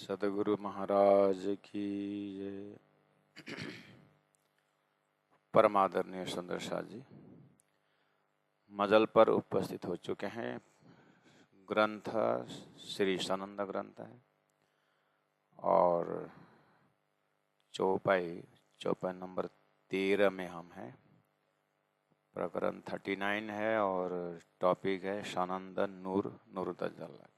सदगुरु महाराज की जय। परमादरणीय सुंदर शाह जी मजल पर उपस्थित हो चुके हैं। ग्रंथ श्री सानंद ग्रंथ है और चौपाई नंबर 13 में हम हैं। प्रकरण 39 है और टॉपिक है सानंद नूर तजल्ला।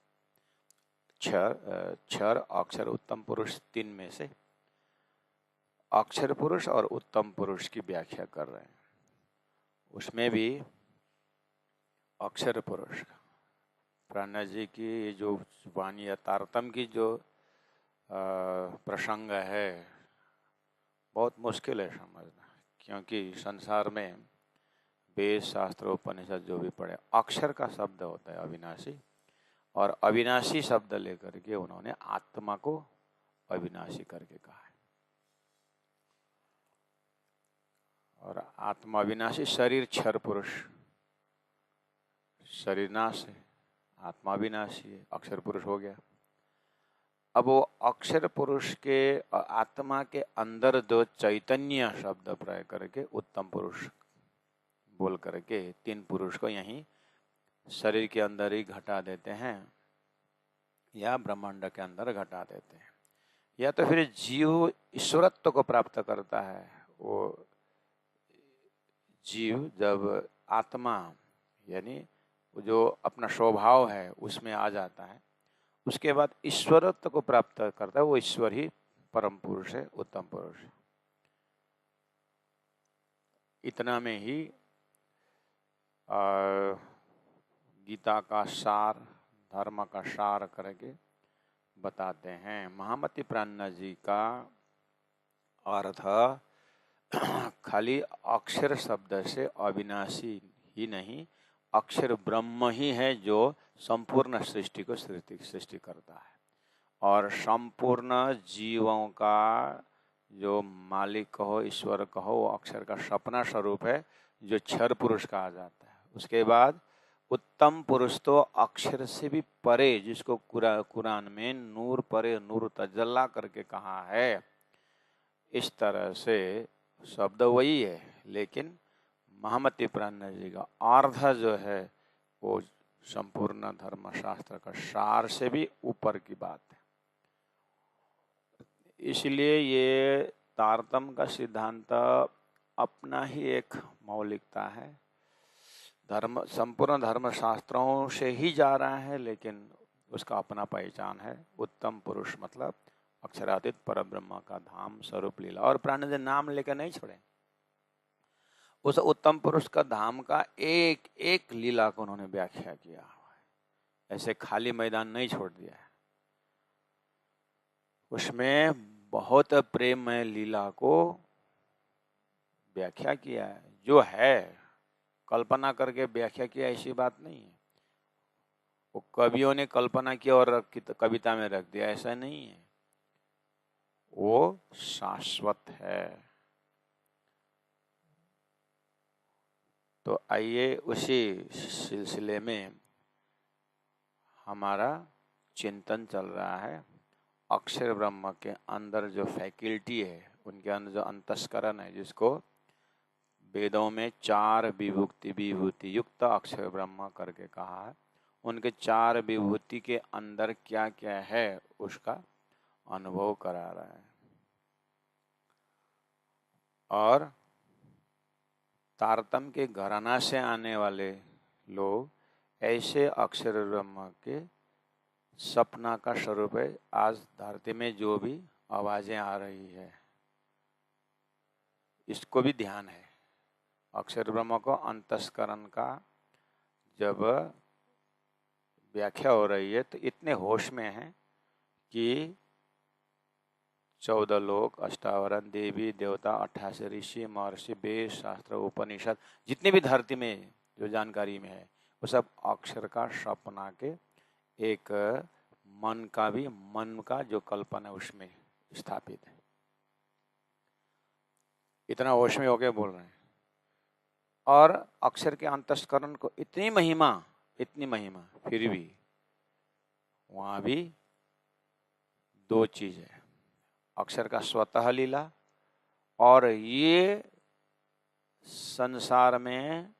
क्षर अक्षर उत्तम पुरुष, तीन में से अक्षर पुरुष और उत्तम पुरुष की व्याख्या कर रहे हैं। उसमें भी अक्षर पुरुष प्राणा जी की जो वाणी या तारतम की जो प्रसंग है बहुत मुश्किल है समझना, क्योंकि संसार में वेद शास्त्र उपनिषद जो भी पढ़े अक्षर का शब्द होता है अविनाशी, और अविनाशी शब्द लेकर के उन्होंने आत्मा को अविनाशी करके कहा है। और आत्मा अविनाशी, शरीर क्षर पुरुष, शरीर नाश है, आत्मा विनाशी है, अक्षर पुरुष हो गया। अब वो अक्षर पुरुष के आत्मा के अंदर दो चैतन्य शब्द प्रयोग करके उत्तम पुरुष बोल करके तीन पुरुष को यहीं शरीर के अंदर ही घटा देते हैं या ब्रह्मांड के अंदर घटा देते हैं। या तो फिर जीव ईश्वरत्व को प्राप्त करता है। वो जीव जब आत्मा यानी जो अपना स्वभाव है उसमें आ जाता है, उसके बाद ईश्वरत्व को प्राप्त करता है। वो ईश्वर ही परम पुरुष है, उत्तम पुरुष है। इतना में ही गीता का सार, धर्म का सार करके बताते हैं। महामति प्राणा जी का अर्थ खाली अक्षर शब्द से अविनाशी ही नहीं, अक्षर ब्रह्म ही है जो संपूर्ण सृष्टि को सृष्टि करता है, और संपूर्ण जीवों का जो मालिक कहो, ईश्वर कहो, वो अक्षर का सपना स्वरूप है जो क्षर पुरुष कहा जाता है। उसके बाद उत्तम पुरुष तो अक्षर से भी परे, जिसको कुरान में नूर परे नूर तजल्ला करके कहा है। इस तरह से शब्द वही है, लेकिन महामति प्राणा जी का अर्थ जो है वो संपूर्ण धर्मशास्त्र का सार से भी ऊपर की बात है। इसलिए ये तारतम का सिद्धांत अपना ही एक मौलिकता है। संपूर्ण धर्मशास्त्रों से ही जा रहा है, लेकिन उसका अपना पहचान है। उत्तम पुरुष मतलब अक्षरातीत परब्रह्म का धाम स्वरूप लीला। और प्राणा जी नाम लेकर नहीं छोड़े, उस उत्तम पुरुष का धाम का एक एक लीला को उन्होंने व्याख्या किया। ऐसे खाली मैदान नहीं छोड़ दिया है, उसमें बहुत प्रेममय लीला को व्याख्या किया है। जो है कल्पना करके व्याख्या किया ऐसी बात नहीं है। वो कवियों ने कल्पना किया और कविता में रख दिया, ऐसा नहीं है। वो शाश्वत है। तो आइए उसी सिलसिले में हमारा चिंतन चल रहा है। अक्षर ब्रह्म के अंदर जो फैकल्टी है, उनके अंदर जो अंतस्करण है, जिसको वेदों में चार विभूति युक्त अक्षर ब्रह्म करके कहा है, उनके चार विभूति के अंदर क्या क्या है उसका अनुभव करा रहा है। और तारतम के घराना से आने वाले लोग ऐसे अक्षर ब्रह्म के सपना का स्वरूप है। आज धरती में जो भी आवाजें आ रही है, इसको भी ध्यान है। अक्षर ब्रह्म को अंतस्करण का जब व्याख्या हो रही है तो इतने होश में है कि 14 लोक, अष्टावरण, देवी देवता, 88 ऋषि महर्षि, वेद शास्त्र उपनिषद, जितने भी धरती में जो जानकारी में है, वो सब अक्षर का सपना के एक मन का जो कल्पना उसमें स्थापित है। इतना होश में होके बोल रहे हैं। और अक्षर के अंतस्करण को इतनी महिमा, फिर भी वहां भी दो चीज है, अक्षर का स्वतः लीला और ये संसार में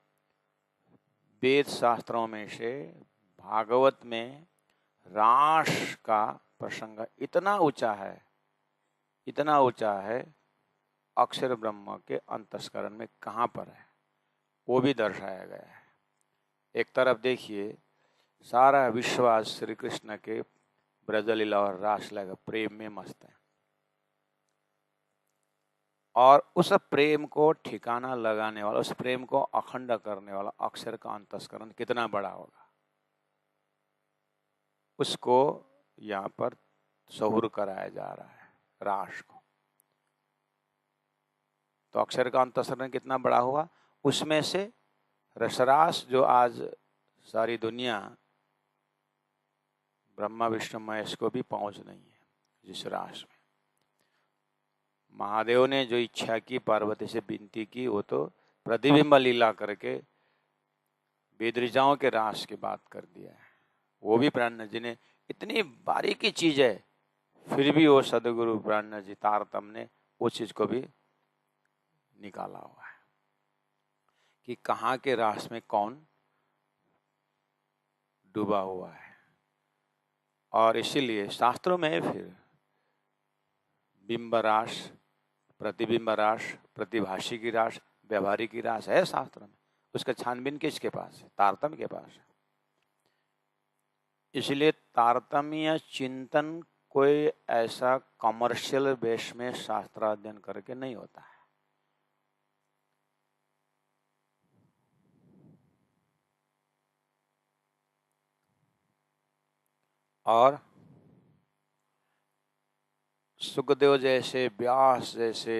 वेद शास्त्रों में से भागवत में रास का प्रसंग इतना ऊंचा है, अक्षर ब्रह्म के अंतस्करण में कहाँ पर है वो भी दर्शाया गया है। एक तरफ देखिए सारा विश्वास श्री कृष्ण के ब्रजलीला और रासलीला का प्रेम में मस्त है, और उस प्रेम को ठिकाना लगाने वाला, उस प्रेम को अखंड करने वाला अक्षर का अंतस्करण कितना बड़ा होगा, उसको यहाँ पर सहुर कराया जा रहा है रास को। तो अक्षर का अंतस्करण कितना बड़ा हुआ, उसमें से रसरास जो आज सारी दुनिया ब्रह्मा विष्णु महेश को भी पहुंच नहीं है, जिस रास में महादेव ने जो इच्छा की, पार्वती से विनती की, वो तो प्रतिबिंब लीला करके वेद ऋचाओं के रास की बात कर दिया है। वो भी प्राणनाथ जी ने, इतनी बारीकी चीज है, फिर भी वो सदगुरु प्राणनाथ जी तारतम ने वो चीज को भी निकाला हुआ है कि कहाँ के रास में कौन डूबा हुआ है। और इसीलिए शास्त्रों में फिर बिंब रास, प्रतिबिंब रास, प्रतिभाषी की रास, व्यवहारिक की रास है शास्त्र में, उसका छानबीन किसके पास है, तारतम्य के पास है। इसलिए तारतम्य चिंतन कोई ऐसा कमर्शियल बेस में शास्त्र अध्ययन करके नहीं होता है। और सुखदेव जैसे, व्यास जैसे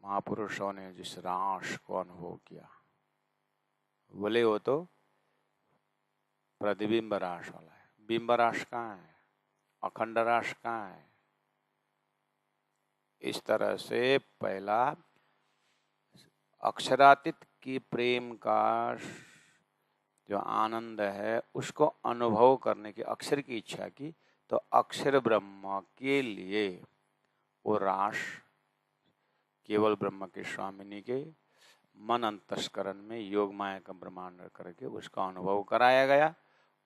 महापुरुषों ने जिस रास को अनुभव किया, बोले वो तो प्रतिबिंब रास वाला है। बिंब रास कहाँ है, अखंड रास कहाँ है। इस तरह से पहला अक्षरातीत की प्रेम का जो आनंद है उसको अनुभव करने की अक्षर की इच्छा की, तो अक्षर ब्रह्म के लिए वो रास केवल ब्रह्म के स्वामिनी के मन अंतस्करण में योग माया का ब्रह्मांड करके उसका अनुभव कराया गया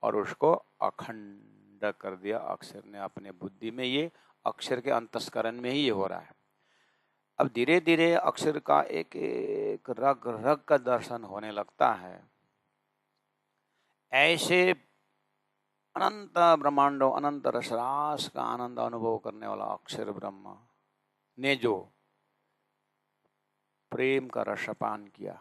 और उसको अखंड कर दिया अक्षर ने अपने बुद्धि में। ये अक्षर के अंतस्करण में ही ये हो रहा है। अब धीरे धीरे अक्षर का एक एक रग रग का दर्शन होने लगता है। ऐसे अनंत ब्रह्मांडों, अनंत रसरास का आनंद अनुभव करने वाला अक्षर ब्रह्म ने जो प्रेम का रसपान किया,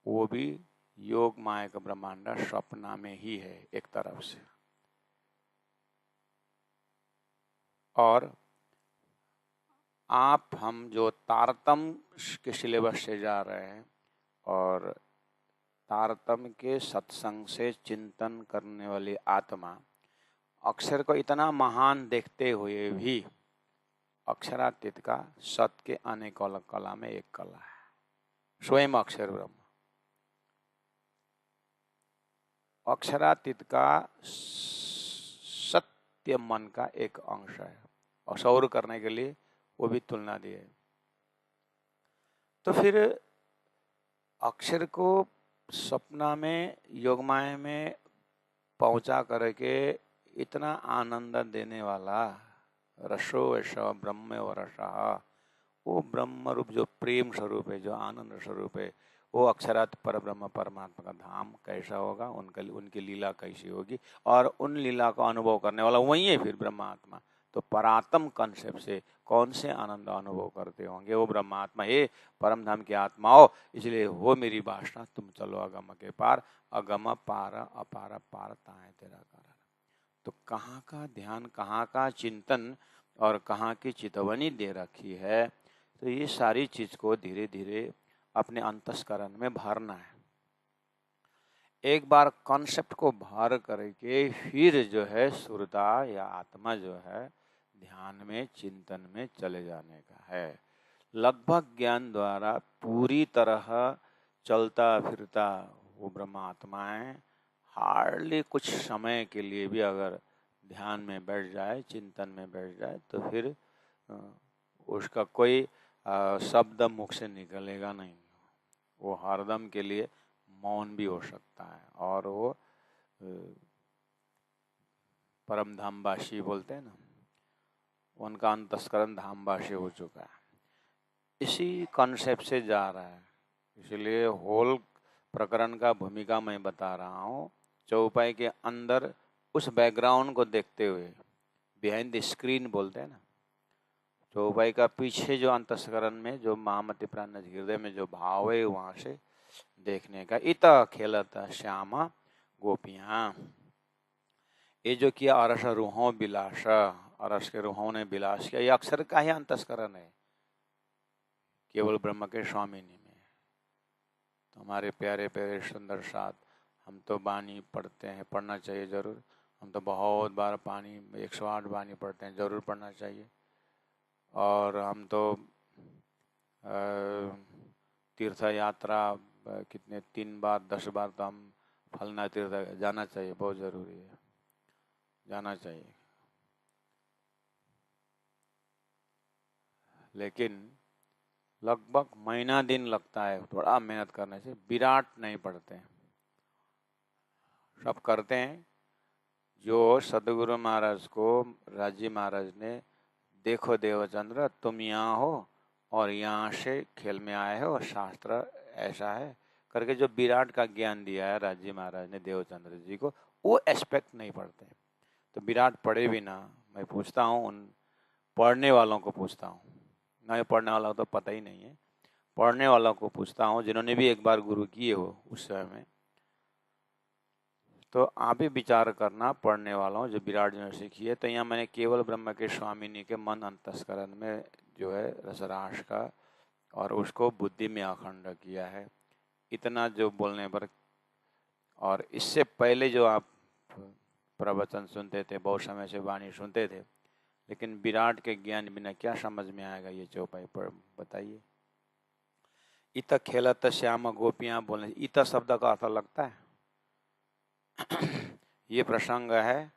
वो भी योग माया का ब्रह्मांड स्वप्न में ही है एक तरफ से। और आप हम जो तारतम्य के सिलेबस से जा रहे हैं और तारतम्य के सत्संग से चिंतन करने वाली आत्मा अक्षर को इतना महान देखते हुए भी अक्षरातीत का सत के अनेक कला में एक कला है, स्वयं अक्षर ब्रह्म। अक्षरातीत का सत्य मन का एक अंश है और सौर करने के लिए वो भी तुलना दी है। तो फिर अक्षर को सपना में, योगमाया में पहुंचा करके इतना आनंद देने वाला रसो वैश ब्रह्म व रसा, वो ब्रह्म रूप जो प्रेम स्वरूप है, जो आनंद स्वरूप है, वो अक्षरात पर ब्रह्म परमात्मा का धाम कैसा होगा, उनकी लीला कैसी होगी, और उन लीला का अनुभव करने वाला वही है फिर ब्रह्मात्मा। तो परात्म कंसेप्ट से कौन से आनंद अनुभव करते होंगे, वो ब्रह्मात्मा। हे परम धाम की आत्माओं, इसलिए हो मेरी वासना, तुम चलो अगम के पार, अगम पार अपार पार ताए तेरा कारण। तो कहाँ का ध्यान, कहाँ का चिंतन और कहाँ की चितवनी दे रखी है। तो ये सारी चीज को धीरे धीरे अपने अंतस्करण में भरना है। एक बार कॉन्सेप्ट को भर करके फिर जो है सुरता या आत्मा जो है ध्यान में, चिंतन में चले जाने का है। लगभग ज्ञान द्वारा पूरी तरह चलता फिरता वो ब्रह्मात्मा है। हार्डली कुछ समय के लिए भी अगर ध्यान में बैठ जाए, चिंतन में बैठ जाए, तो फिर उसका कोई शब्द मुख से निकलेगा नहीं। वो हरदम के लिए मौन भी हो सकता है, और वो परम धामवासी बोलते हैं ना, उनका अंतस्करण धामवासी हो चुका है। इसी कॉन्सेप्ट से जा रहा है, इसलिए होल प्रकरण का भूमिका मैं बता रहा हूँ। चौपाई के अंदर उस बैकग्राउंड को देखते हुए, बिहाइंड द स्क्रीन बोलते हैं ना, चौपाई का पीछे जो अंतस्करण में जो महामति प्राण हृदय में जो भाव है, वहां से देखने का। इत खेलत श्यामा गोपियां, ये जो किया अरस रूहों विलास, अरस के रूहों ने विलास किया, ये अक्षर का ही अंतस्करण है, केवल ब्रह्म के स्वामिनी में। तो हमारे प्यारे प्यारे सुंदर साथ, हम तो वाणी पढ़ते हैं, पढ़ना चाहिए जरूर। हम तो बहुत बार 108 वाणी पढ़ते हैं, जरूर पढ़ना चाहिए। और हम तो तीर्थ यात्रा कितने 3 बार 10 बार तो हम फलना तीर्थ जाना चाहिए, बहुत जरूरी है, जाना चाहिए। लेकिन लगभग महीना दिन लगता है थोड़ा मेहनत करने से। विराट नहीं पढ़ते हैं, सब करते हैं। जो सदगुरु महाराज को राजी महाराज ने, देखो देवचंद्र तुम यहाँ हो और यहाँ से खेल में आए हो, शास्त्र ऐसा है करके जो विराट का ज्ञान दिया है राजी महाराज ने देवचंद्र जी को, वो एस्पेक्ट नहीं पढ़ते। तो विराट पढ़े भी ना, मैं पूछता हूँ उन पढ़ने वालों को पूछता हूँ, नहीं पढ़ने वालों को तो पता ही नहीं है, पढ़ने वालों को पूछता हूँ जिन्होंने भी एक बार गुरु किए हो उस समय में। तो आप भी विचार करना पढ़ने वालों जो विराट जी ने सीखी है। तो यहाँ मैंने केवल ब्रह्म के स्वामिनी के मन अंतस्करण में जो है रसराश का, और उसको बुद्धि में अखंड किया है, इतना जो बोलने पर। और इससे पहले जो आप प्रवचन सुनते थे, बहुत समय से वाणी सुनते थे, लेकिन विराट के ज्ञान बिना क्या समझ में आएगा ये चौपाई पर, बताइए। इत खेलत श्याम गोपियां बोलने, इत शब्द का अर्थ लगता है ये प्रसंग है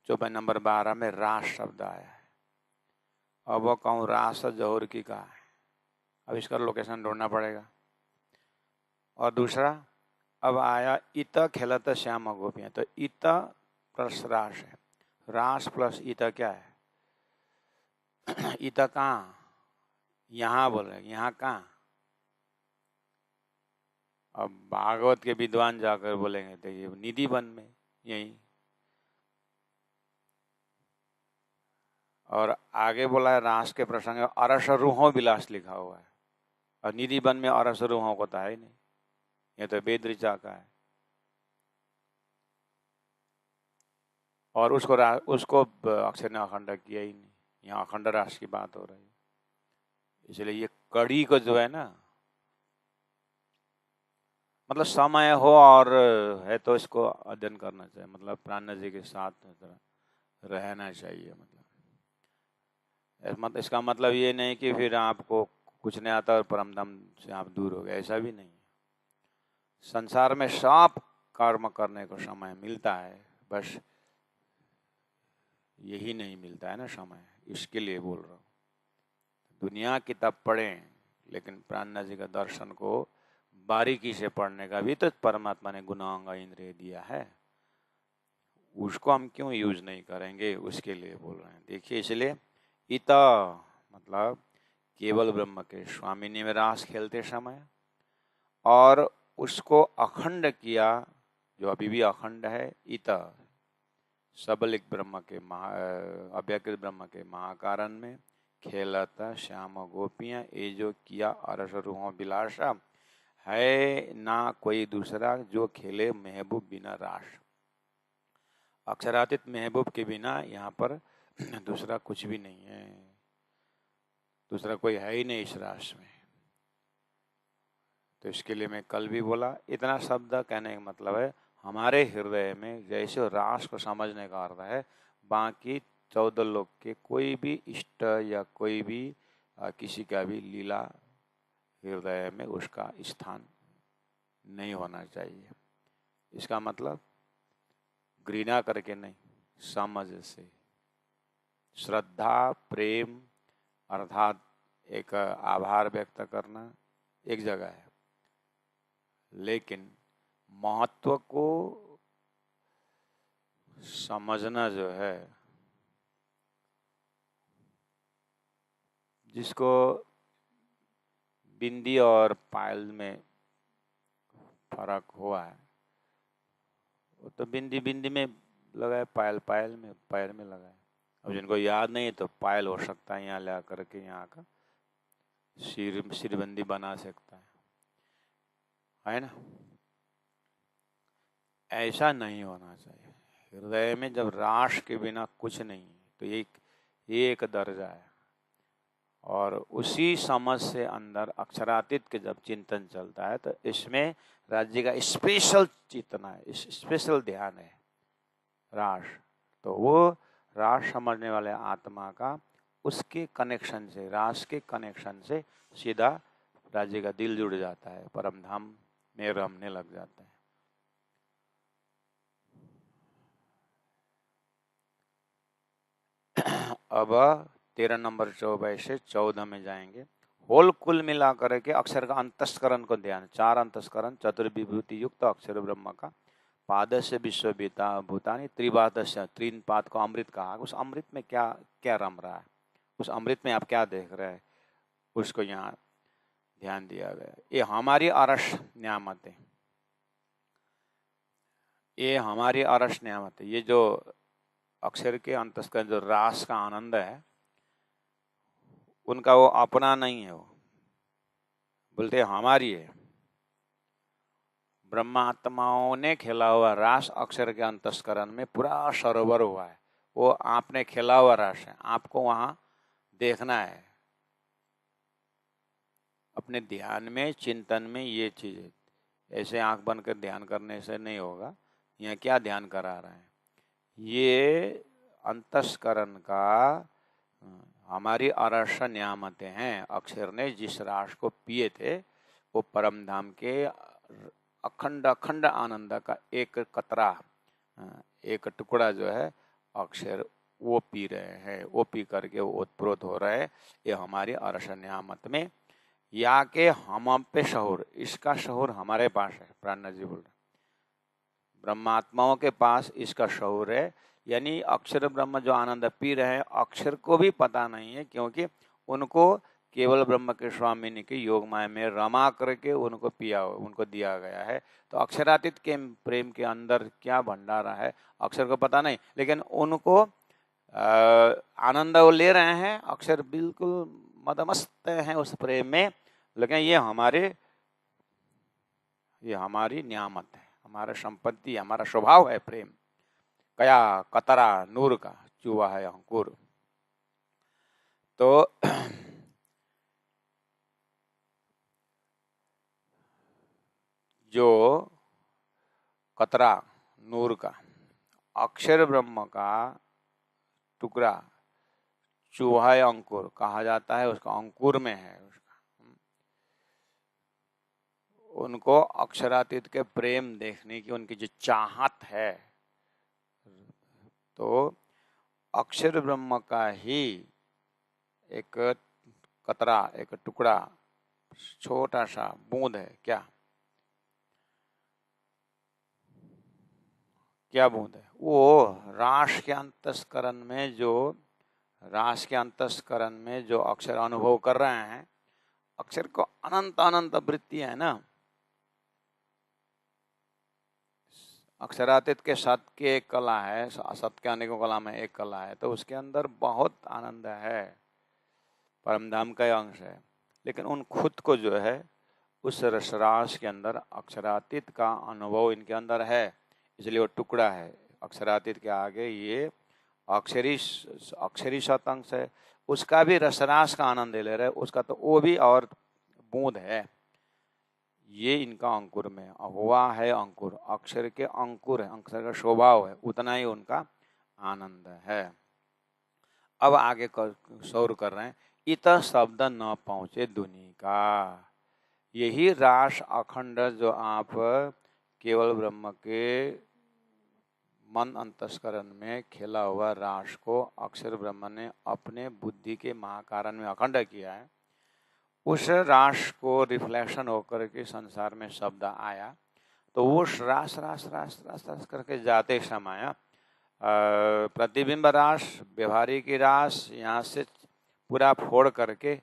चौपाई नंबर 12 में रास शब्द आया है। अब वो कहूँ रास जौहर की का है, अब इसका लोकेशन ढूंढना पड़ेगा। और दूसरा अब आया इत खेलत श्याम गोपियां, तो इत प्लस रास है, रास प्लस इत क्या है? इत कहाँ? यहाँ बोल रहे, यहाँ कहाँ? अब भागवत के विद्वान जाकर बोलेंगे तो ये निधि वन में यही। और आगे बोला है रास के प्रसंग में अरस रूहों विलास लिखा हुआ है, और निधि वन में अरस रूहों को तो है ही नहीं, ये तो वेद ऋचा का है। और उसको अक्षर ने अखंड किया ही नहीं, यहाँ अखंड रास की बात हो रही है। इसलिए ये कड़ी को जो है ना, मतलब समय हो और है तो इसको अध्ययन करना चाहिए, मतलब प्राण जी के साथ रहना चाहिए। मतलब इसका मतलब ये नहीं कि फिर आपको कुछ नहीं आता और परमधाम से आप दूर हो गए, ऐसा भी नहीं है। संसार में सब कर्म करने को समय मिलता है, बस यही नहीं मिलता है ना समय, इसके लिए बोल रहा हूँ। दुनिया किताब पढ़ें, लेकिन प्राण जी का दर्शन को बारीकी से पढ़ने का भी तो परमात्मा ने गुणांग इंद्रिय दिया है, उसको हम क्यों यूज नहीं करेंगे, उसके लिए बोल रहे हैं। देखिए, इसलिए इत मतलब केवल ब्रह्म के स्वामिनी में रास खेलते समय, और उसको अखंड किया, जो अभी भी अखंड है। इत सबलिक ब्रह्म के अव्यकृत ब्रह्म के महाकारण में खेलत श्याम गोपियां, ये जो किया अरस रूहों विलासा, है ना कोई दूसरा जो खेले महबूब बिना रास। अक्षरातीत महबूब के बिना यहाँ पर दूसरा कुछ भी नहीं है, दूसरा कोई है ही नहीं इस रास में। तो इसके लिए मैं कल भी बोला, इतना शब्द कहने का मतलब है हमारे हृदय में जैसे रास को समझने का अर्थ है, बाकी 14 लोग के कोई भी इष्ट या कोई भी किसी का भी लीला हृदय में उसका स्थान नहीं होना चाहिए। इसका मतलब घृणा करके नहीं, समझ से। श्रद्धा प्रेम अर्थात एक आभार व्यक्त करना एक जगह है, लेकिन महत्व को समझना जो है, जिसको बिंदी और पायल में फर्क हुआ है, वो तो बिंदी बिंदी में लगाए, पायल पायल में पैर में लगाए। अब जिनको याद नहीं तो पायल हो सकता है यहाँ ला करके यहाँ का सिरबंदी बना सकता है ना। ऐसा नहीं होना चाहिए। हृदय में जब राश के बिना कुछ नहीं तो ये एक दर्जा है, और उसी समझ से अंदर अक्षरातीत के जब चिंतन चलता है तो इसमें राज्य का स्पेशल चेतना है, स्पेशल ध्यान है राश। तो वो राश समझने वाले आत्मा का उसके कनेक्शन से, रास के कनेक्शन से सीधा राज्य का दिल जुड़ जाता है, परम धाम में रमने लग जाता है। अब 13 नंबर 24 से 14 में जाएंगे। होल कुल मिला करके अक्षर का अंतस्करण को ध्यान, 4 अंतस्करण चतुर्विभूति युक्त अक्षर ब्रह्म का पादस्य विश्व भूतानी त्रिपादस्य, 3 पाद को अमृत कहा। उस अमृत में क्या क्या रम रहा है, उस अमृत में आप क्या देख रहे हैं, उसको यहाँ ध्यान दिया गया। ये हमारी अरस न्यामत है, ये हमारी अरस न्यामत है। ये जो अक्षर के अंतस्करण जो रास का आनंद है, उनका वो अपना नहीं है, वो बोलते हमारी है। ब्रह्मात्माओं ने खेला हुआ रास अक्षर के अंतस्करण में पूरा सरोवर हुआ है, वो आपने खेला हुआ रास है, आपको वहां देखना है अपने ध्यान में, चिंतन में। ये चीज ऐसे आंख बंद कर ध्यान करने से नहीं होगा। यहाँ क्या ध्यान करा रहे हैं, ये अंतस्करण का हमारी अरस न्यामतें हैं। अक्षर ने जिस रास को पिए थे वो परम धाम के अखंड अखंड आनंद का एक कतरा, एक टुकड़ा जो है अक्षर वो पी रहे हैं, वो पी करके वो उत्प्रोत हो रहे हैं। ये हमारी अरस न्यामत में या के हम पे शहूर, इसका शहूर हमारे पास है। प्राणनाथ जी बोल रहे ब्रह्मात्माओं के पास इसका शहूर है, यानी अक्षर ब्रह्म जो आनंद पी रहे हैं अक्षर को भी पता नहीं है, क्योंकि उनको केवल ब्रह्म के स्वामिनी के योग माया में रमा करके उनको पिया, उनको दिया गया है। तो अक्षरातीत के प्रेम के अंदर क्या भंडारा है अक्षर को पता नहीं, लेकिन उनको आनंद वो ले रहे हैं, अक्षर बिल्कुल मदमस्त हैं उस प्रेम में। लेकिन ये हमारी नियामत है, हमारा संपत्ति, हमारा स्वभाव है प्रेम। कया कतरा नूर का चूहा है अंकुर। तो जो कतरा नूर का अक्षर ब्रह्म का टुकड़ा चूहा अंकुर कहा जाता है, उसका अंकुर में है उसका। उनको अक्षरातीत के प्रेम देखने की उनकी जो चाहत है, तो अक्षर ब्रह्म का ही एक कतरा, एक टुकड़ा, छोटा सा बूंद है। क्या क्या बूंद है वो? रास के अंतस्करण में जो अक्षर अनुभव कर रहे हैं, अक्षर को अनंत अनंत वृत्ति है ना। अक्षरातीत के सत की एक कला है, सत के अनेकों कला में एक कला है, तो उसके अंदर बहुत आनंद है, परमधाम का अंश है। लेकिन उन खुद को जो है उस रसरास के अंदर अक्षरातीत का अनुभव इनके अंदर है, इसलिए वो टुकड़ा है। अक्षरातीत के आगे ये अक्षरी शतांश है, उसका भी रसरास का आनंद ले रहे, उसका तो वो भी और बूंद है। ये इनका अंकुर में हुआ है, अंकुर अक्षर के अंकुर है, अक्षर का स्वभाव है, उतना ही उनका आनंद है। अब आगे सौर कर रहे हैं, इत शब्द न पहुंचे दुनी का। यही रास अखंड जो आप केवल ब्रह्म के मन अंतस्करण में खेला हुआ रास को अक्षर ब्रह्म ने अपने बुद्धि के महाकारण में अखंड किया है। उस रास को रिफ्लेक्शन होकर के संसार में शब्द आया, तो वो रास रास रास रास रास करके जाते समय प्रतिबिंब रास, व्यवहारिक रास, यहाँ से पूरा फोड़ करके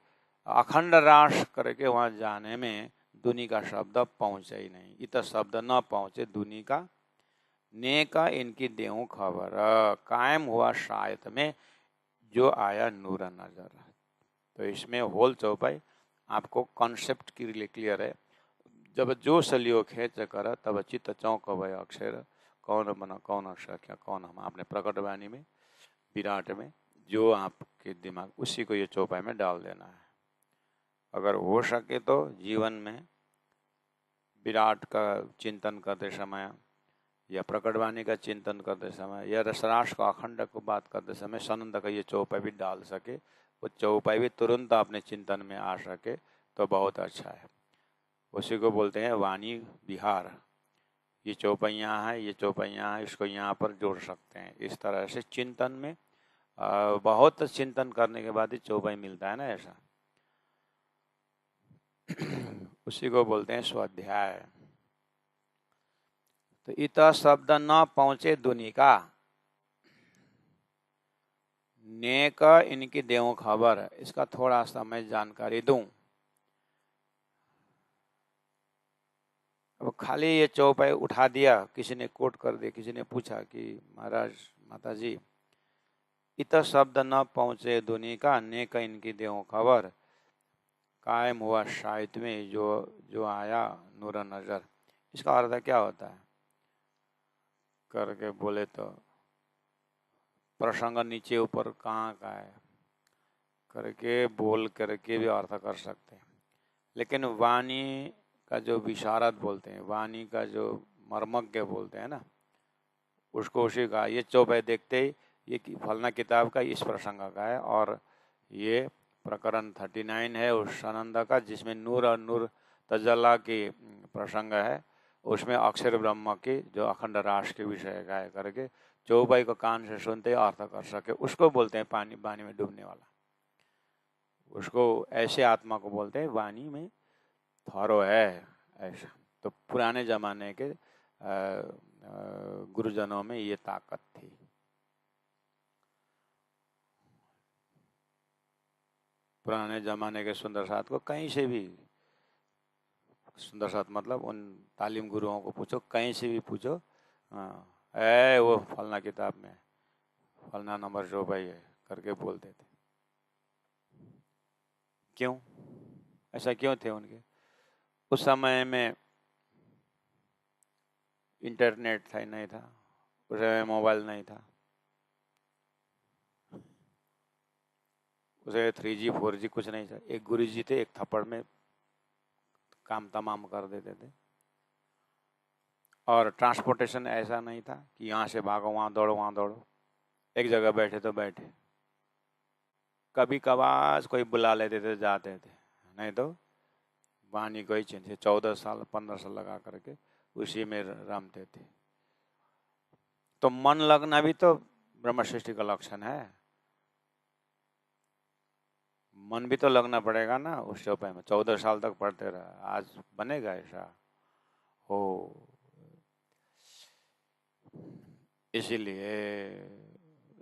अखंड रास करके वहाँ जाने में दुनी का शब्द पहुँचे ही नहीं। इत शब्द न पहुँचे दुनी का, ने का इनकी देहू खबर कायम हुआ शायद में जो आया नूर नजर। तो इसमें होल चौपाई आपको कॉन्सेप्ट के लिए क्लियर है। जब जो सलियो खेच कर तब चित्त चौक भय अक्षर कौन बना कौन क्या कौन हम, आपने प्रकट वाणी में विराट में जो आपके दिमाग उसी को ये चौपाई में डाल देना है। अगर हो सके तो जीवन में विराट का चिंतन करते समय या प्रकटवाणी का चिंतन करते समय या रसरास का अखंड को बात करते समय सनंद का ये चौपाई भी डाल सके, वो चौपाई भी तुरंत अपने चिंतन में आ सके तो बहुत अच्छा है। उसी को बोलते हैं वाणी विहार। ये चौपाइयाँ हैं, ये चौपाइयाँ हैं, इसको यहाँ पर जोड़ सकते हैं। इस तरह से चिंतन में बहुत चिंतन करने के बाद ही चौपाई मिलता है ना, ऐसा। उसी को बोलते हैं स्वाध्याय। तो इत शब्द न पहुंचे दुनी का, नेक इनकी देव खबर, इसका थोड़ा सा मैं जानकारी दूं। अब खाली ये चौपाई उठा दिया, किसी ने कोट कर दिया, किसी ने पूछा कि महाराज माता जी इत शब्द न पहुंचे दुनी का, नेक इनकी देव खबर कायम हुआ शायद में जो आया नूर नजर, इसका अर्थ क्या होता है करके बोले तो प्रसंग नीचे ऊपर कहाँ का है करके बोल करके भी अर्थ कर सकते हैं। लेकिन वाणी का जो विशारद बोलते हैं, वाणी का जो मर्मज्ञ बोलते हैं ना, उसको उसी का ये चौपाई देखते ही ये फलना किताब का इस प्रसंग का है और ये प्रकरण 39 है उस आनंद का, जिसमें नूर और नूर तजल्ला की प्रसंग है। उसमें अक्षर ब्रह्म की जो अखंड रास के विषय का है करके चौपाई को कान से सुनते अर्थ कर सके, उसको बोलते हैं पानी वाणी में डूबने वाला। उसको ऐसे आत्मा को बोलते हैं वाणी में थौरो है, ऐसा। तो पुराने जमाने के गुरुजनों में ये ताकत थी। पुराने जमाने के सुंदर साथ को कहीं से भी, सुंदर साथ मतलब उन तालीम गुरुओं को पूछो, कहीं से भी पूछो, वो फलना किताब में फलना नंबर जो भाई है करके बोलते थे। क्यों ऐसा क्यों थे उनके? उस समय में इंटरनेट था नहीं था, उस समय मोबाइल नहीं था, उसे 3G 4G कुछ नहीं था। एक गुरु जी थे, एक थप्पड़ में काम तमाम कर देते थे। और ट्रांसपोर्टेशन ऐसा नहीं था कि यहाँ से भागो वहाँ दौड़ो वहाँ दौड़ो, एक जगह बैठे तो बैठे। कभी कभार कोई बुला लेते थे जाते थे, नहीं तो वाणी को ही चिंतित 14 साल 15 साल लगा करके उसी में रमते थे। तो मन लगना भी तो ब्रह्म सृष्टि का लक्षण है। मन भी तो लगना पड़ेगा ना उस चौपाई में। 14 साल तक पढ़ते रहा, आज बनेगा ऐसा हो। इसीलिए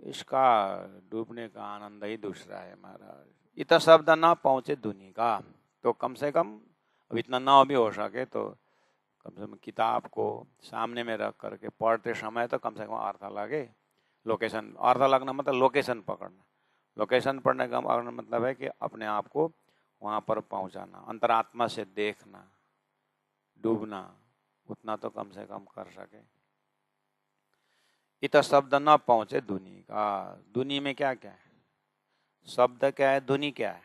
इसका डूबने का आनंद ही दूसरा है महाराज। इतना शब्द ना पहुंचे दुनी का, तो कम से कम अब इतना ना भी हो सके तो कम से कम किताब को सामने में रख करके पढ़ते समय तो कम से कम अर्थ लगे। लोकेशन, अर्थ लगना मतलब लोकेशन पकड़ना। लोकेशन पढ़ने का मतलब है कि अपने आप को वहाँ पर पहुँचाना, अंतरात्मा से देखना, डूबना, उतना तो कम से कम कर सके। इत शब्द न पहुँचे दुनी का। दुनी में क्या क्या है? शब्द क्या है, दुनी क्या है?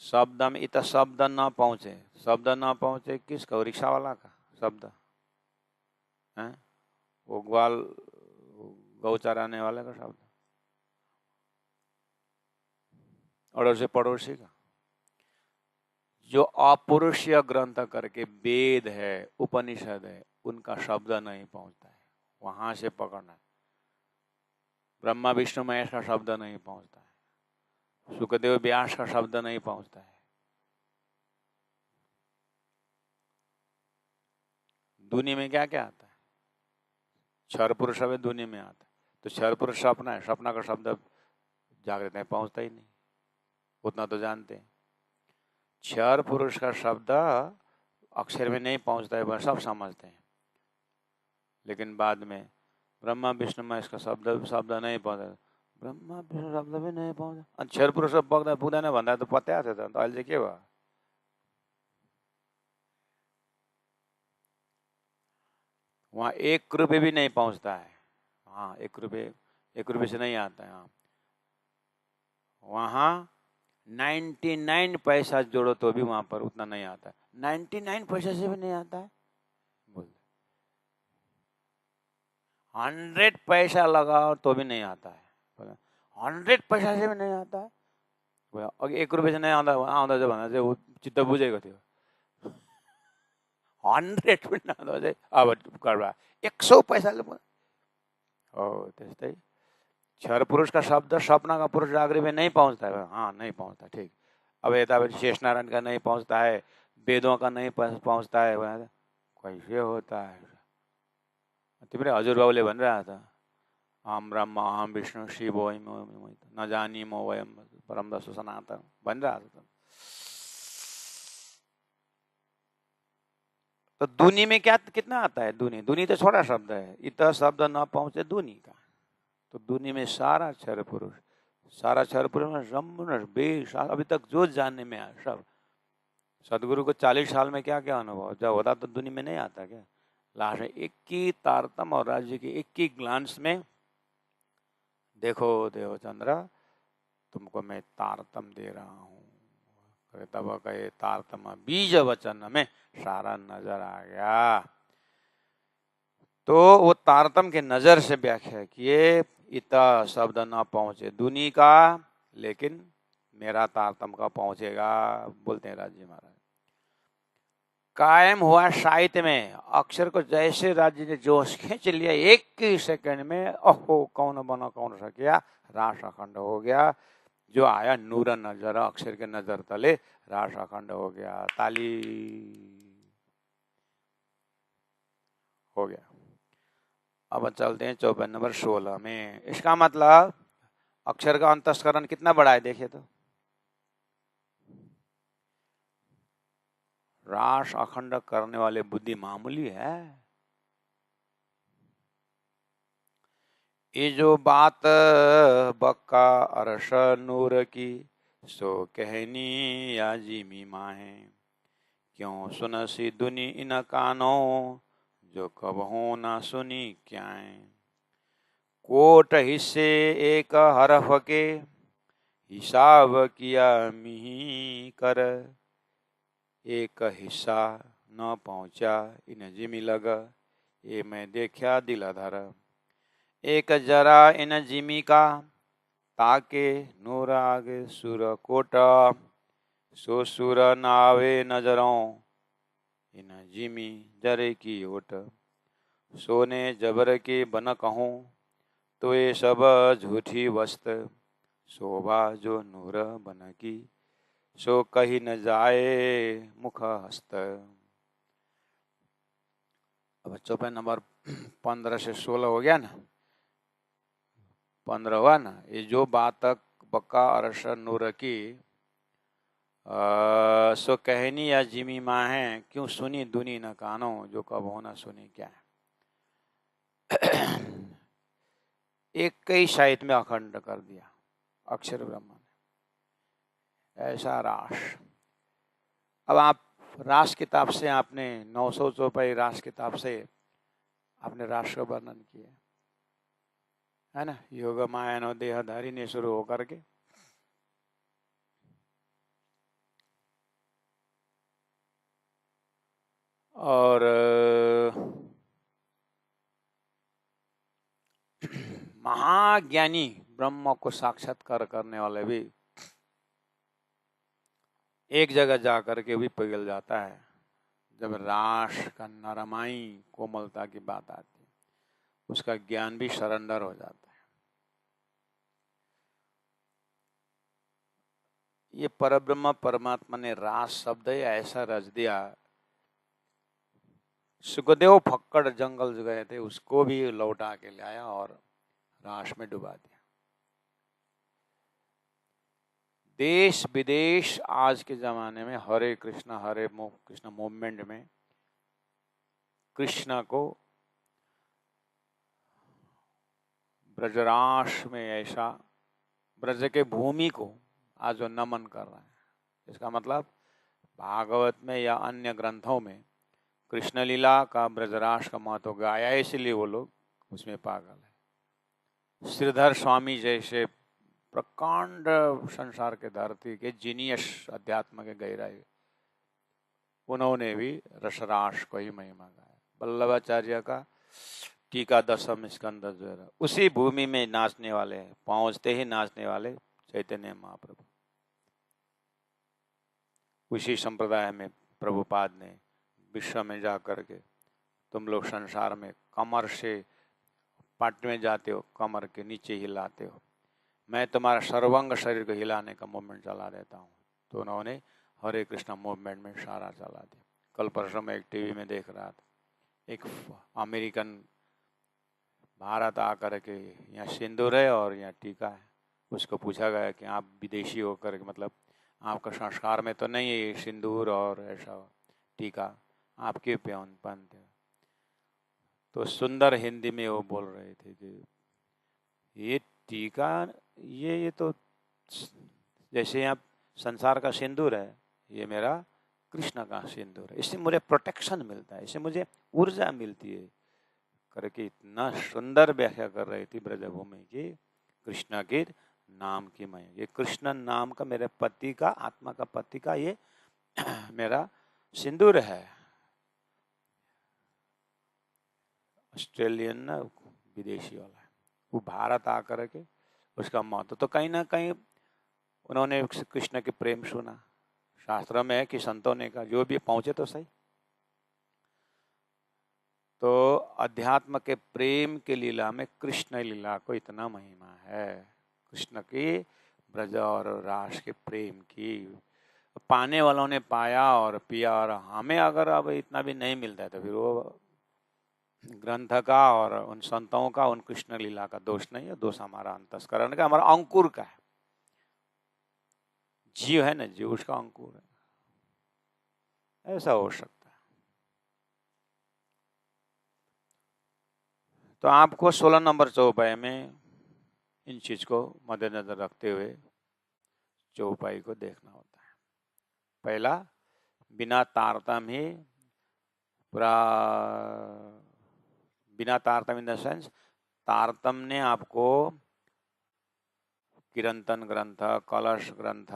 शब्द में इत शब्द न पहुँचे, शब्द न पहुँचे किसका? रिक्शा वाला का शब्द है, वो ग्वाल गौ चराने वाले का शब्द, अड़ोसी पड़ोसी का। जो अपौरुषीय ग्रंथ करके वेद है, उपनिषद है, उनका शब्द नहीं पहुंचता है। वहां से पकड़ना है। ब्रह्मा विष्णु महेश का शब्द नहीं पहुंचता है, सुखदेव व्यास का शब्द नहीं पहुंचता है। दुनिया में क्या क्या आता है? क्षर पुरुष अब दुनिया में आता है, तो क्षर पुरुष सपना है, सपना का शब्द जागृत में पहुंचता ही नहीं, उतना तो जानते हैं। क्षर पुरुष का शब्द अक्षर में नहीं पहुंचता है, वह सब समझते हैं, लेकिन बाद में ब्रह्मा विष्णु महेश का शब्द नहीं पहुंचा, ब्रह्मा विष्णु शब्द भी नहीं पहुंचा, क्षर पुरुष पुग्दैन भन्दा त पत्या थियो त, अहिले चाहिँ के भयो? वहाँ 1 रुपये भी नहीं पहुंचता है। हाँ, 1 रुपये से नहीं आता है। हाँ, वहाँ 99 पैसा जोड़ो तो भी वहां पर उतना नहीं आता है। 99 पैसा से भी नहीं आता है, बोल 100 पैसा लगाओ तो भी नहीं आता है, 100 पैसा से भी नहीं आता है। अघि 1 रुपये से नहीं आउँदा चाहिँ भन्दा चाहिँ ऊ चित्त बुझेको थियो, 100 पनि नआउँदा चाहिँ अब गडबड 100 पैसाले हो। त्यस्तै क्षर पुरुष का शब्द सपना का पुरुष जागृत में नहीं पहुंचता है। हाँ, नहीं पहुंचता, ठीक। अब यता शेष नारायण का नहीं पहुंचता है, वेदों का नहीं पहुंचता है, कैसे होता है? तिमीले हजुरबाबुले भनिरहेको था, अहम ब्रह्म अहम विष्णु शिव न जानी मो वयम परम दशो सनातन भनिरहेको था। तो दुनी में क्या कितना आता है? दुनी तो छोटा शब्द है, इतना शब्द न पहुंचे दुनी का, तो दुनी में सारा क्षर पुरुष में रमन बेश अभी तक जो जानने में आया सब। सदगुरु को 40 साल में क्या क्या अनुभव जब होता तो दुनिया में नहीं आता क्या? लास्ट में एक ही तारतम और राज्य की एक ही ग्लांस में देखो देवचंद्र, तुमको मैं तारतम दे रहा हूँ। तब कहे तारतम बीज वचन में सारा नजर आ गया। तो वो तारतम के नजर से व्याख्या किए, इतना शब्द न पहुंचे दुनी का, लेकिन मेरा तारतम का पहुंचेगा, बोलते हैं राज्य महाराज। कायम हुआ साहित्य में अक्षर को जैसे राज्य ने जोश खींच लिया, एक ही सेकंड में ओहो कौन बना कौन सकिया, रास अखंड हो गया। जो आया नूर नजर अक्षर के नजर तले, रास अखंड हो गया। ताली हो गया। अब चलते हैं चौपाई नंबर 16 में। इसका मतलब अक्षर का अंतस्करण कितना बड़ा है देखिए तो, रास अखंड करने वाले बुद्धि मामूली है। ये जो बात बक्का अरश नूर की, सो कहनी या जिमी माहे, क्यों सुनसी दुनी इन कानों, जो कब हो ना सुनी क्या है। कोट हिस्से एक हरफ के, हिसाब किया मिही कर, एक हिस्सा न पहुंचा इन जिमी लग, ये मैं देखा दिलाधर। एक जरा इन जिमी का, ताके नूराग सुर कोट, सो सुर नावे नजरों, इन जिमी जरे की ओट। सोने जबर के बन कहूँ, तो ये सब झूठी वस्त, शोभा जो नूर बन की, सो कही न जाए मुख हस्त। अब चौपाई नंबर 15 से 16 हो गया ना, 15 हुआ ना। ये जो बात बक्का अरश नूर की, सो कहनी या जिमी माँ है, क्यों सुनी दुनी न कानो, जो कब होना सुनी क्या है। एक ही साहित्य में अखंड कर दिया अक्षर ब्रह्म ने, ऐसा रास। अब आप रास किताब से आपने 900 चौपाई रास किताब से आपने रास का वर्णन किया है ना, योग माया नो देहधारी ने शुरू होकर के और महाज्ञानी ब्रह्म को साक्षात्कार करने वाले भी एक जगह जाकर के भी पिघल जाता है जब रास का नरमाई कोमलता की बात आती है। उसका ज्ञान भी सरेंडर हो जाता है। ये परब्रह्म परमात्मा ने रास शब्द ही ऐसा रच दिया, सुखदेव फक्कड़ जंगल गए थे, उसको भी लौटा के लाया और रास में डुबा दिया। देश विदेश आज के जमाने में हरे कृष्णा कृष्णा मूवमेंट में कृष्ण को ब्रजराश में ऐसा, ब्रज के भूमि को आज जो नमन कर रहा है, इसका मतलब भागवत में या अन्य ग्रंथों में कृष्ण लीला का ब्रजराश का महत्व गाया, इसलिए वो लोग उसमें पागल है। श्रीधर स्वामी जैसे प्रकांड संसार के धरती के जीनियस अध्यात्म के गहराई, उन्होंने भी रसराश को ही महिमा गाया। वल्लभाचार्य का टीका दशम स्कंद जो है, उसी भूमि में नाचने वाले हैं, पहुंचते ही नाचने वाले चैतन्य महाप्रभु। उसी संप्रदाय में प्रभुपाद ने विश्व में जा करके, तुम लोग संसार में कमर से पाट में जाते हो, कमर के नीचे हिलाते हो, मैं तुम्हारा सर्वांग शरीर को हिलाने का मूवमेंट चला देता हूँ। तो उन्होंने हरे कृष्णा मूवमेंट में सारा चला दिया। कल परसों में एक टीवी में देख रहा था, एक अमेरिकन भारत आकर के यहाँ सिंदूर है और यहाँ टीका है, उसको पूछा गया कि आप विदेशी होकर के, मतलब आपका संस्कार में तो नहीं है ये सिंदूर और ऐसा टीका, आप क्यों पहनते हो? तो सुंदर हिंदी में वो बोल रहे थे कि ये टीका, ये तो जैसे यहाँ संसार का सिंदूर है, ये मेरा कृष्ण का सिंदूर है, इससे मुझे प्रोटेक्शन मिलता है, इससे मुझे ऊर्जा मिलती है करके इतना सुंदर व्याख्या कर रही थी ब्रजभूमि की कृष्ण के नाम की। मैं ये कृष्ण नाम का, मेरे पति का, आत्मा का पति का ये मेरा सिंदूर है। ऑस्ट्रेलियन ना, विदेशी वाला है, वो भारत आकर के उसका महत्व तो कहीं ना कहीं उन्होंने कृष्ण के प्रेम सुना, शास्त्र में है कि संतों ने कहा, जो भी पहुंचे तो सही। तो अध्यात्म के प्रेम के लीला में कृष्ण लीला को इतना महिमा है, कृष्ण की ब्रज और रास के प्रेम की। पाने वालों ने पाया और पिया, और हमें अगर अब इतना भी नहीं मिलता है तो फिर वो ग्रंथ का और उन संतों का, उन कृष्ण लीला का दोष नहीं है, दोष हमारा अंतस्करण का, हमारा अंकुर का है। जीव है ना, जीव उसका अंकुर है, ऐसा हो सकता है। तो आपको 16 नंबर चौपाई में इन चीज को मद्देनजर रखते हुए चौपाई को देखना होता है। पहला, बिना तारतम्य ही पूरा, बिना तारतम्य इन द सेंस, तारतम्य ने आपको किरंतन ग्रंथ, कलश ग्रंथ,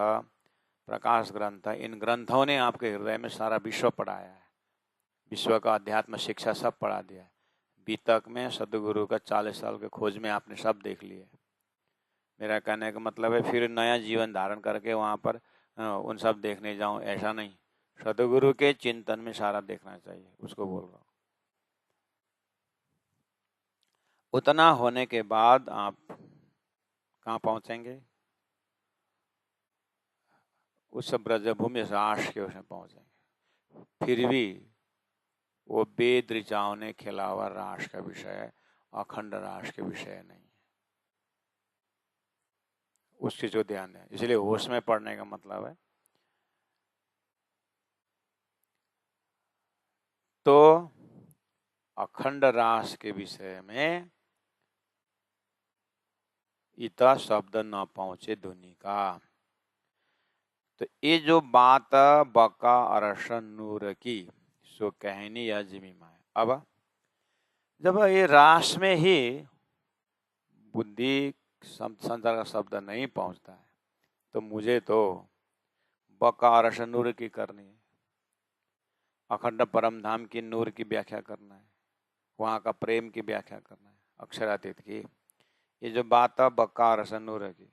प्रकाश ग्रंथ, इन ग्रंथों ने आपके हृदय में सारा विश्व पढ़ाया है, विश्व का अध्यात्म शिक्षा सब पढ़ा दिया है। बीतक में सदगुरु का 40 साल के खोज में आपने सब देख लिया। मेरा कहने का मतलब है फिर नया जीवन धारण करके वहाँ पर उन सब देखने जाऊँ, ऐसा नहीं, सदगुरु के चिंतन में सारा देखना चाहिए, उसको बोल रहा हूँ। उतना होने के बाद आप कहाँ पहुँचेंगे? उस ब्रजभूमि राष्ट्र के उसमें पहुँचेंगे। फिर भी वो वेद ऋचाओं ने खेला हुआ राष्ट्र का विषय है, अखंड राष्ट्र के विषय नहीं है, उस चीज को ध्यान दें। इसलिए होश में पढ़ने का मतलब है, तो अखंड रास के विषय में इतना शब्द न पहुंचे ध्वनि का। तो ये जो बात बका अरसन नूर की सो कहनी या जिमीमा है। अब जब ये रास में ही बुद्धि संसार का शब्द नहीं पहुंचता है, तो मुझे तो बका अरसन नूर की करनी है, अखंड परम धाम की नूर की व्याख्या करना है, वहाँ का प्रेम की व्याख्या करना है, अक्षरातीत की। ये जो बात है बक्का रसन नूर की,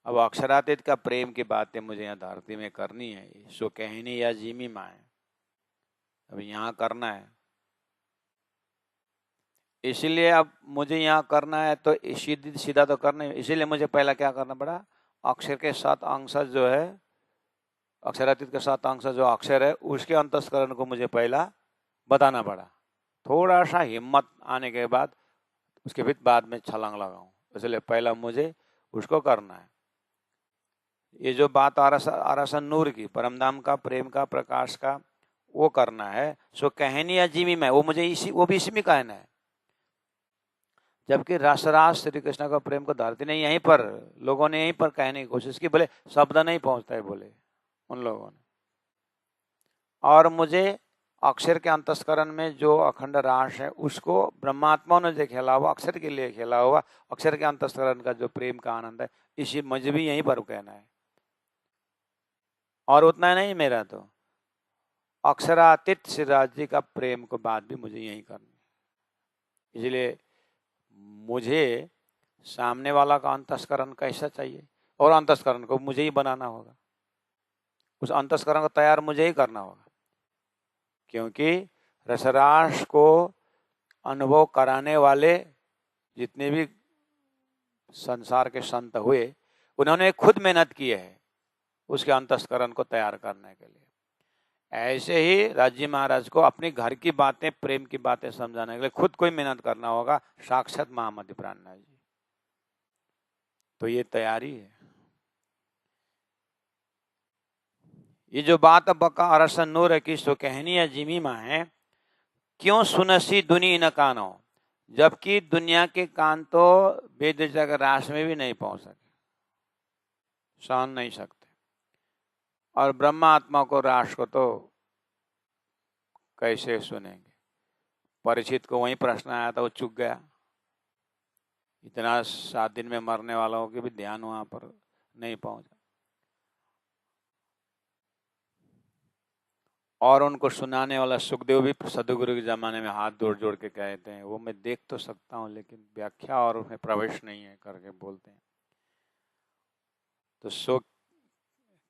अब अक्षरातीत का प्रेम की बातें मुझे यहाँ धरती में करनी है, सो कहनी या जीमी माए, अब यहाँ करना है। इसीलिए अब मुझे यहाँ करना है तो सीधा तो करना है, इसीलिए मुझे पहला क्या करना पड़ा, अक्षर के साथ अंश जो है, अक्षरातीत के साथ अंश जो अक्षर है उसके अंतस्करण को मुझे पहला बताना पड़ा। थोड़ा सा हिम्मत आने के बाद उसके फिर बाद में छलांग लगाऊं, इसलिए पहला मुझे उसको करना है। ये जो बात आरासन नूर की, परमधाम का, प्रेम का, प्रकाश का, वो करना है। सो कहनी अजीमी में वो मुझे वो भी इसी में कहना है। जबकि रसराज श्री कृष्ण का प्रेम को धरती ने यहीं पर लोगों ने यहीं पर कहने की कोशिश की, बोले शब्द नहीं पहुंचता है बोले उन लोगों ने। और मुझे अक्षर के अंतस्करण में जो अखंड रास है उसको ब्रह्मात्मा ने जो खेला हुआ, अक्षर के लिए खेला हुआ, अक्षर के अंतस्करण का जो प्रेम का आनंद है, इसी मुझे भी यहीं पर कहना है। और उतना नहीं, मेरा तो अक्षरातीत श्री राज जी का प्रेम को बात भी मुझे यही करनी है। इसलिए मुझे सामने वाला का अंतस्करण कैसा चाहिए, और अंतस्करण को मुझे ही बनाना होगा, उस अंतस्करण को तैयार मुझे ही करना होगा। क्योंकि रसरास को अनुभव कराने वाले जितने भी संसार के संत हुए, उन्होंने खुद मेहनत की है उसके अंतस्करण को तैयार करने के लिए। ऐसे ही राजी महाराज को अपने घर की बातें, प्रेम की बातें समझाने के लिए खुद को ही मेहनत करना होगा, साक्षात महामति प्राणनाथ जी। तो ये तैयारी है। ये जो बात बका अरसन नूर की सो कहनी अजीमी माँ है, क्यों सुनसी दुनी न कानो, जबकि दुनिया के कान तो वेद जग रास में भी नहीं पहुंच सके, सहन नहीं सकते। और ब्रह्मा आत्मा को, रास को तो कैसे सुनेंगे। परीक्षित को वही प्रश्न आया था, वो चूक गया। इतना 7 दिन में मरने वालों के भी ध्यान वहां पर नहीं पहुंचा। और उनको सुनाने वाला सुखदेव भी सदगुरु के जमाने में हाथ जोड़ जोड़ के कहते हैं, वो मैं देख तो सकता हूं लेकिन व्याख्या और उसमें प्रवेश नहीं है करके बोलते हैं। तो सो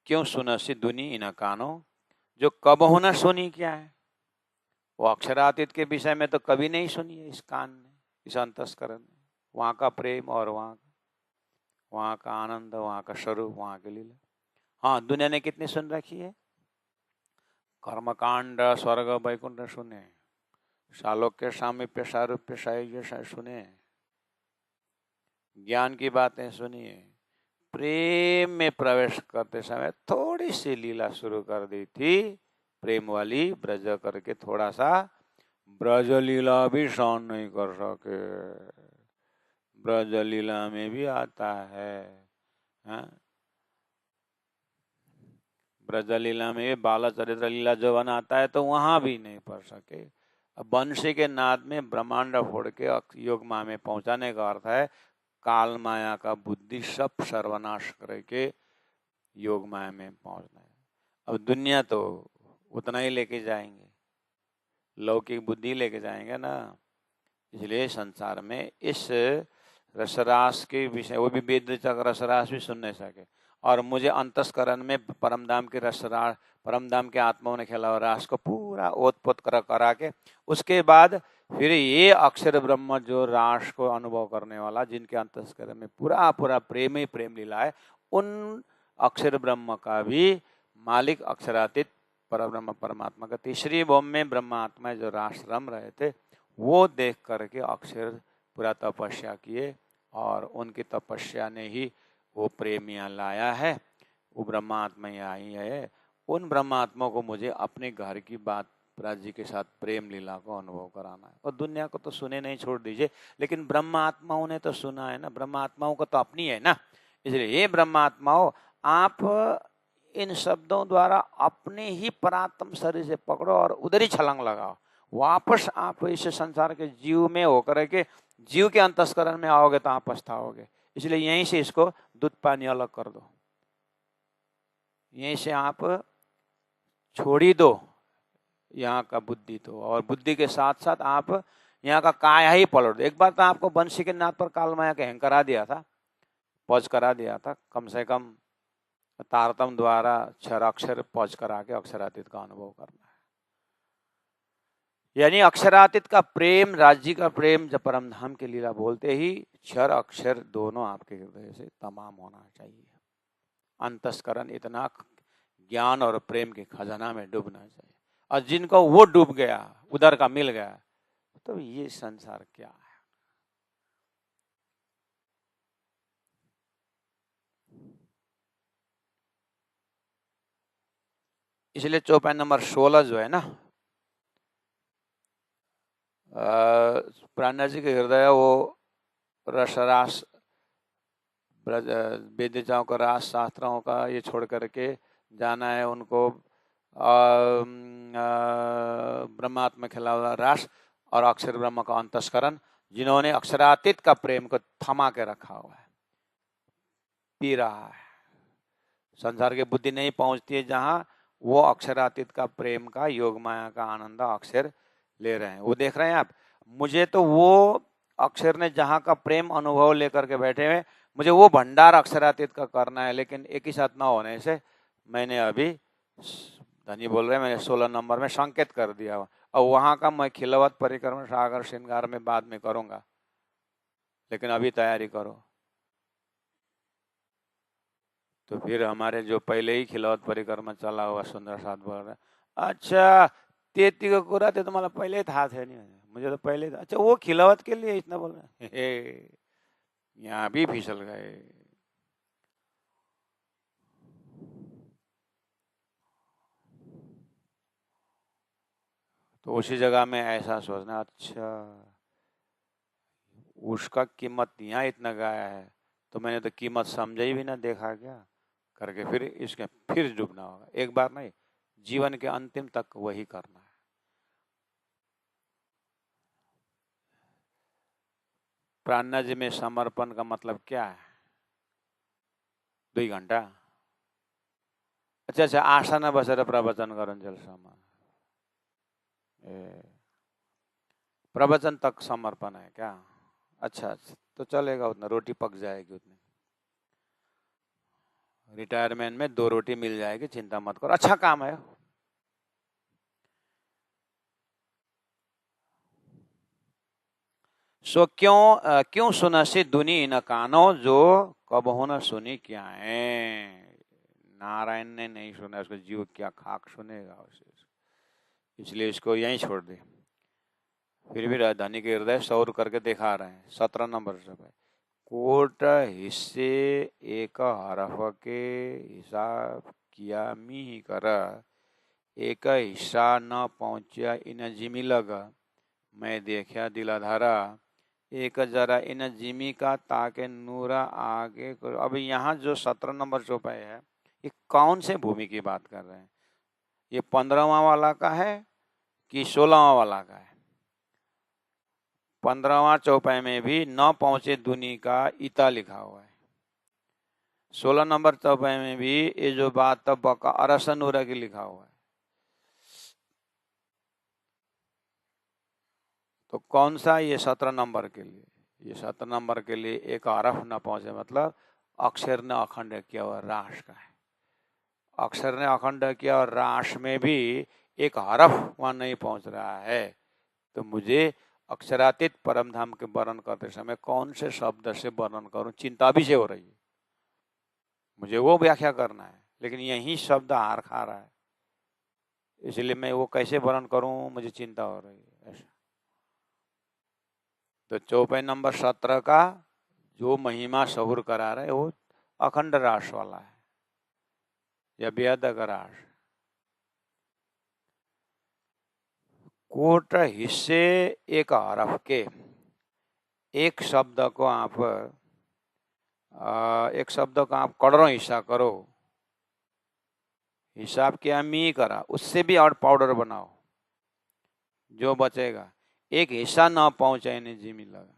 क्यों सुनसी दुनी इन कानो, जो कब होना सुनी क्या है, वो अक्षरातीत के विषय में तो कभी नहीं सुनी है इस कान ने, इस अंतस्करण ने। वहां का प्रेम और वहां का आनंद, वहां का स्वरूप, वहां की लीला। हाँ, दुनिया ने कितनी सुन रखी है, कर्मकांड, स्वर्ग, वैकुंठ सुने, सालोक्य, सामीप्य, सारूप्य, सायुज्य सुने, ज्ञान की बातें सुनिए। प्रेम में प्रवेश करते समय थोड़ी सी लीला शुरू कर दी थी, प्रेम वाली, ब्रज करके थोड़ा सा ब्रज लीला भी सहन नहीं कर सके। ब्रज लीला में भी आता है, ब्रज लीला में बाल चरित्र लीला जो बनाता है, तो वहां भी नहीं पढ़ सके। अब बंशी के नाद में ब्रह्मांड फोड़ के योग माया में पहुंचाने का अर्थ है काल माया का बुद्धि सब सर्वनाश करके योग माया में पहुंचना है। अब दुनिया तो उतना ही लेके जाएंगे, लौकिक बुद्धि लेके जाएंगे ना। इसलिए संसार में इस रसरास के विषय, वो भी वेद तक रसरास भी सुन नहीं सके। और मुझे अंतस्करण में परमधाम के रसरास, परमधाम के आत्माओं ने खेला हुआ रास को पूरा ओतपोत करा के, उसके बाद फिर ये अक्षर ब्रह्म जो रास को अनुभव करने वाला, जिनके अंतस्करण में पूरा पूरा प्रेम ही प्रेम लीला है, उन अक्षर ब्रह्म का भी मालिक अक्षरातीत परब्रह्म परमात्मा का तीसरी भौम में ब्रह्मात्मा जो रास रम रहे थे, वो देख करके अक्षर पूरा तपस्या किए, और उनकी तपस्या ने ही वो प्रेम यहाँ लाया है, वो ब्रह्मात्मा यहाँ आई है। उन ब्रह्मात्मा को मुझे अपने घर की बात, राज जी के साथ प्रेम लीला को अनुभव कराना है। और दुनिया को तो सुने नहीं, छोड़ दीजिए, लेकिन ब्रह्मात्माओं ने तो सुना है ना, ब्रह्मात्माओं को तो अपनी है ना। इसलिए ये ब्रह्मात्माओं, आप इन शब्दों द्वारा अपने ही परात्म शरीर से पकड़ो और उधर ही छलांग लगाओ। वापस आप इस संसार के जीव में होकर के जीव के अंतस्करण में आओगे तो आप पछताओगे। इसलिए यहीं से इसको दूध पानी अलग कर दो, यहीं से आप छोड़ ही दो यहाँ का बुद्धि तो, और बुद्धि के साथ साथ आप यहाँ का काया ही पलट दो। एक बार तो आपको बंशी के नाथ पर काल माया के हंग करा दिया था, पौज करा दिया था। कम से कम तारतम द्वारा 6 अक्षर पौज करा के अक्षरातीत का अनुभव करना है। यानी अक्षरातीत का प्रेम, राज्य का प्रेम, जब परम धाम की लीला बोलते ही क्षर अक्षर दोनों आपके हृदय से तमाम होना चाहिए। अंतस्करण इतना ज्ञान और प्रेम के खजाना में डूबना चाहिए, और जिनको वो डूब गया, उधर का मिल गया, तो ये संसार क्या है। इसलिए चौपाई नंबर 16 जो है ना, प्राणनाथ जी के हृदय वो रसरास वेदिचाओं का रास, शास्त्रों का ये छोड़ करके जाना है उनको ब्रह्मात्मा खिला हुआ रास और अक्षर ब्रह्म का अंतस्करण, जिन्होंने अक्षरातीत का प्रेम को थमा के रखा हुआ है, पी रहा है। संसार की बुद्धि नहीं पहुंचती है जहां, वो अक्षरातीत का प्रेम का, योग माया का आनंद अक्षर ले रहे हैं। वो देख रहे हैं आप, मुझे तो वो अक्षर ने जहां का प्रेम अनुभव लेकर के बैठे हुए, मुझे वो भंडार अक्षरातीत का करना है, लेकिन एक ही साथ ना होने से मैंने अभी, धनी बोल रहे हैं, मैंने 16 नंबर में संकेत कर दिया, और वहां का मैं खिलवत परिक्रमण सागर श्रृंगार में बाद में करूंगा, लेकिन अभी तैयारी करो। तो फिर हमारे जो पहले ही खिलवत परिक्रमा चला हुआ सुंदर साथ बोल रहे, अच्छा त्यतिको कुरा त्यो त मलाई पहिल्यै थाहा थियो नि, मुझे तो पहले था। अच्छा वो खिलवत के लिए इतना बोल रहे, यहाँ भी फिसल गए। तो उसी जगह में ऐसा सोचना, अच्छा उसका कीमत यहाँ इतना गाया है, तो मैंने तो कीमत समझा ही भी ना, देखा क्या करके फिर इसके फिर डूबना होगा। एक बार नहीं, जीवन के अंतिम तक वही करना है। प्राणनाथ जी में समर्पण का मतलब क्या है? 2 घंटा? अच्छा अच्छा, आसना बसेर प्रवचन गरुन्जेलसम्म, ए प्रवचन तक समर्पण है क्या? अच्छा अच्छा, तो चलेगा, उतना रोटी पक जाएगी उतनी। रिटायरमेंट में 2 रोटी मिल जाएगी, चिंता मत करो, अच्छा काम है। सो क्यों सुनसी दुनी न कानो, जो कबहू न सुनी क्या है। नारायण ने नहीं सुना, उसको जीव क्या खाक सुनेगा उसे, इसलिए इसको यहीं छोड़ दे। फिर भी राजधानी के हृदय सौर करके दिखा रहे हैं। 17 नंबर से भाई, कोट हिस्से एक हरफ के हिसाब किया मी कर, एक हिस्सा न पहुंचा इन जिमी लग, मैं देखा दिलाधारा, एक जरा इन जिमी का ताके नूरा आगे करो। अब यहाँ जो 17 नंबर चौपाई है, ये कौन से भूमि की बात कर रहे हैं? ये 15वां वाला का है कि 16वां वाला का है? 15वां चौपाई में भी न पहुंचे दुनी का इता लिखा हुआ है। 16 नंबर चौपाई में भी ये जो बात तब बका अरसनूरा की लिखा हुआ है। तो कौन सा? ये 17 नंबर के लिए, ये 17 नंबर के लिए एक हरफ न पहुंचे, मतलब अक्षर ने अखंड किया हुआ रास का है। अक्षर ने अखंड किया और रास में भी एक हरफ वहां नहीं पहुंच रहा है, तो मुझे अक्षरातीत परम धाम के वर्णन करते समय कौन से शब्द से वर्णन करूं, चिंता भी से हो रही है। मुझे वो व्याख्या करना है, लेकिन यही शब्द हार खा रहा है, इसलिए मैं वो कैसे वर्णन करूं, मुझे चिंता हो रही है ऐसा। तो चौपाई नंबर 17 का जो महिमा शहुर करा रहे, वो अखंड रास वाला है या बेअदक रास। कोट हिस्से एक हरफ के, एक शब्द को आप एक शब्द का आप करोड़ों हिस्सा करो, हिसाब किया मी करा, उससे भी और पाउडर बनाओ, जो बचेगा एक हिस्सा ना पहुंचे ने जिमी लगा।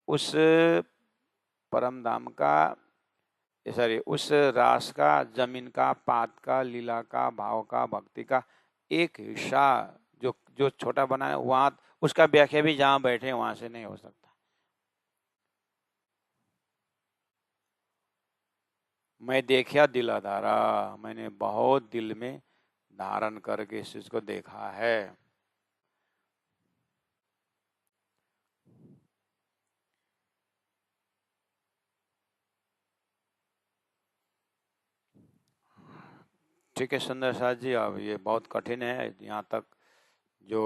उस परम धाम का, सॉरी उस रास का, जमीन का, पात का, लीला का, भाव का, भक्ति का एक हिस्सा जो जो छोटा बना है, वहां उसका व्याख्या भी जहां बैठे वहां से नहीं हो सकता। मैं देखा दिल धारा, मैंने बहुत दिल में धारण करके इस चीज को देखा है। ठीक है सुंदर साथ जी, अब ये बहुत कठिन है। यहाँ तक जो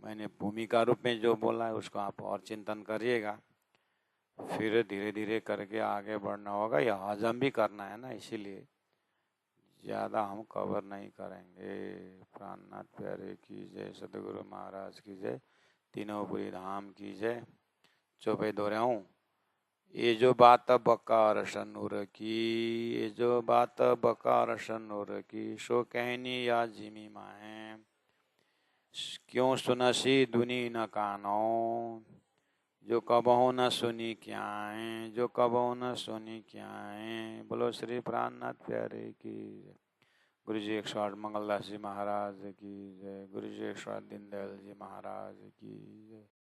मैंने भूमिका रूप में जो बोला है उसको आप और चिंतन करिएगा, फिर धीरे धीरे करके आगे बढ़ना होगा। या हजम भी करना है ना, इसीलिए ज़्यादा हम कवर नहीं करेंगे। प्राणनाथ प्यारे की जय, सदगुरु महाराज की जय, तीनों पुरी धाम की जय। चौपे दो रहा हूँ। ये जो बात बकार सनूर की, ये जो बात बकार सनूर की, सो कहनी या जिमी माए, क्यों सुनसी दुनी न कानो, जो कबहू न सुनी क्या है, जो कबहू न सुनी क्या है। बोलो श्री प्राणनाथ प्यारे की जय। गुरु जी 108 मंगलदास जी महाराज की जय। गुरु जी 108 दीनदयाल जी महाराज की जय।